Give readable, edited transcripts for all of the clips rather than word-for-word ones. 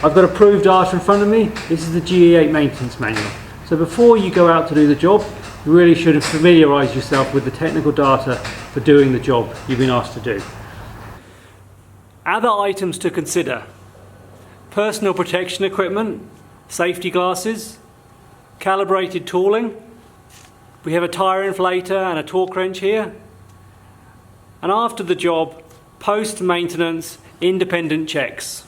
I've got approved data in front of me. This is the GA8 maintenance manual. So before you go out to do the job, you really should familiarise yourself with the technical data for doing the job you've been asked to do. Other items to consider: personal protection equipment, safety glasses, calibrated tooling. We have a tyre inflator and a torque wrench here. And after the job, post-maintenance independent checks.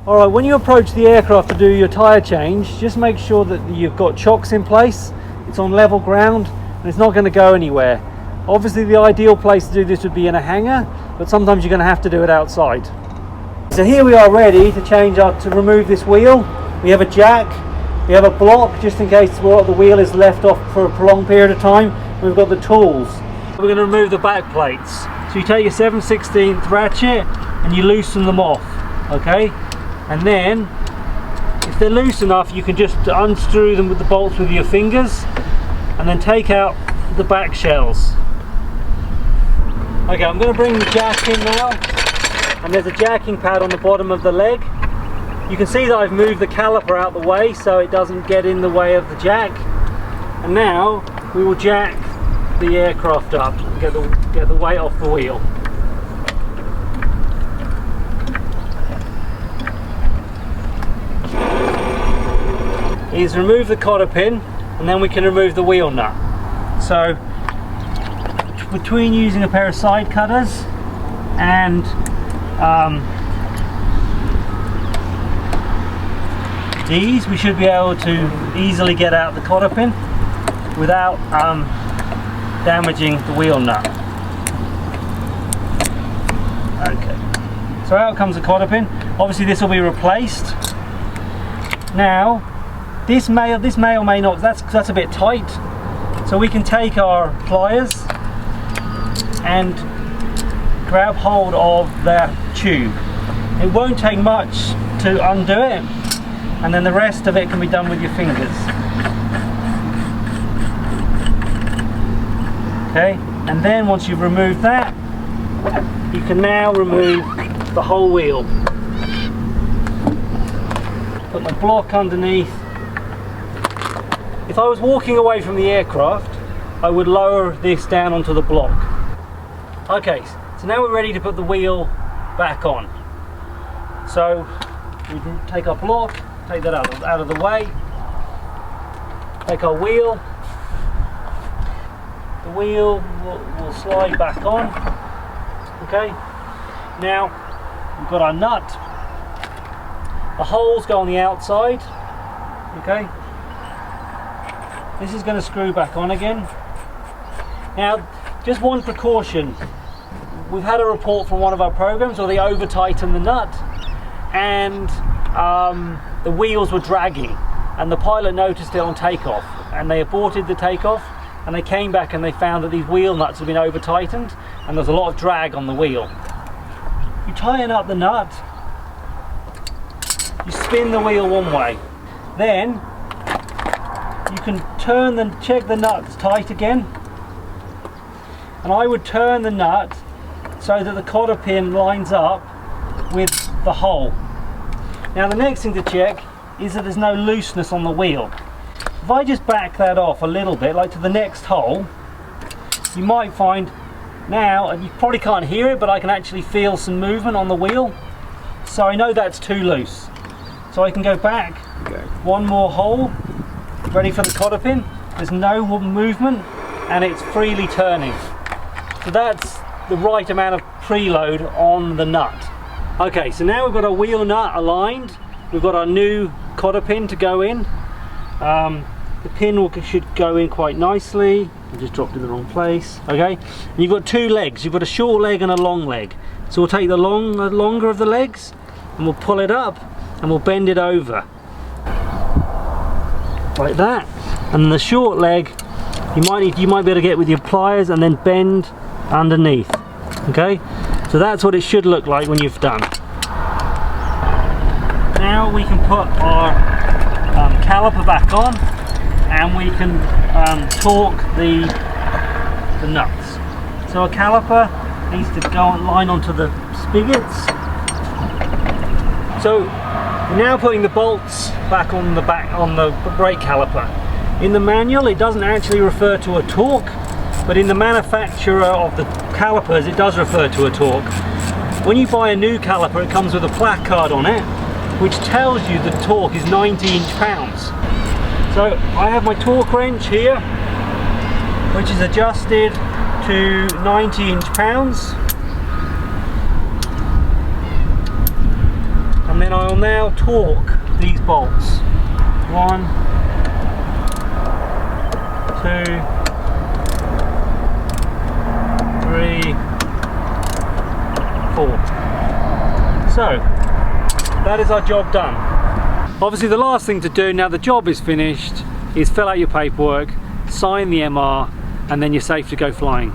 Alright, when you approach the aircraft to do your tyre change, just make sure that you've got chocks in place, it's on level ground, and it's not going to go anywhere. Obviously the ideal place to do this would be in a hangar, but sometimes you're going to have to do it outside. So here we are ready to remove this wheel. We have a jack, we have a block just in case the wheel is left off for a prolonged period of time. We've got the tools. We're going to remove the back plates. So you take your 7/16 ratchet and you loosen them off, okay? And then, if they're loose enough, you can just unscrew them with the bolts with your fingers and then take out the back shells. Okay, I'm going to bring the jack in now, and there's a jacking pad on the bottom of the leg. You can see that I've moved the caliper out the way so it doesn't get in the way of the jack. And now we will jack the aircraft up and get the weight off the wheel. Is remove the cotter pin, and then we can remove the wheel nut. So between using a pair of side cutters and these, we should be able to easily get out the cotter pin without damaging the wheel nut. Okay, so out comes the cotter pin. Obviously this will be replaced. Now this may or may not, that's a bit tight, so we can take our pliers and grab hold of that tube. It won't take much to undo it, and then the rest of it can be done with your fingers. Okay, and then once you've removed that, you can now remove the whole wheel. Put the block underneath. If I was walking away from the aircraft, I would lower this down onto the block. Okay, so now we're ready to put the wheel back on. So we can take our block, take that out of the way, take our wheel. The wheel will slide back on. Okay, now we've got our nut. The holes go on the outside. Okay, this is going to screw back on again. Now, just one precaution. We've had a report from one of our programs where they over tightened the nut and the wheels were dragging, and the pilot noticed it on takeoff, and they aborted the takeoff, and they came back and they found that these wheel nuts have been over tightened and there's a lot of drag on the wheel. You tighten up the nut, you spin the wheel one way, then you can check the nut's tight again, and I would turn the nut so that the cotter pin lines up with the hole. Now the next thing to check is that there's no looseness on the wheel. If I just back that off a little bit, like to the next hole, you might find now, and you probably can't hear it, but I can actually feel some movement on the wheel, so I know that's too loose. So I can go back one more hole, ready for the cotter pin. There's no movement and it's freely turning. So that's the right amount of preload on the nut. Okay, so now we've got our wheel nut aligned. We've got our new cotter pin to go in. The pin should go in quite nicely. I just dropped it in the wrong place. Okay, and you've got two legs. You've got a short leg and a long leg. So we'll take the longer of the legs and we'll pull it up and we'll bend it over like that. And the short leg, you might be able to get with your pliers and then bend underneath. Okay, so that's what it should look like when you've done. Now we can put our caliper back on, and we can torque the nuts. So our caliper needs to go line onto the spigots. So we're now putting the bolts back on the brake caliper. In the manual it doesn't actually refer to a torque, but in the manufacturer of the calipers it does refer to a torque. When you buy a new caliper it comes with a placard on it which tells you the torque is 90 inch-pounds. So I have my torque wrench here which is adjusted to 90 inch-pounds. And then I will now torque these bolts. 1, 2, 3, 4. So that is our job done. Obviously the last thing to do now the job is finished is fill out your paperwork, sign the MR, and then you're safe to go flying.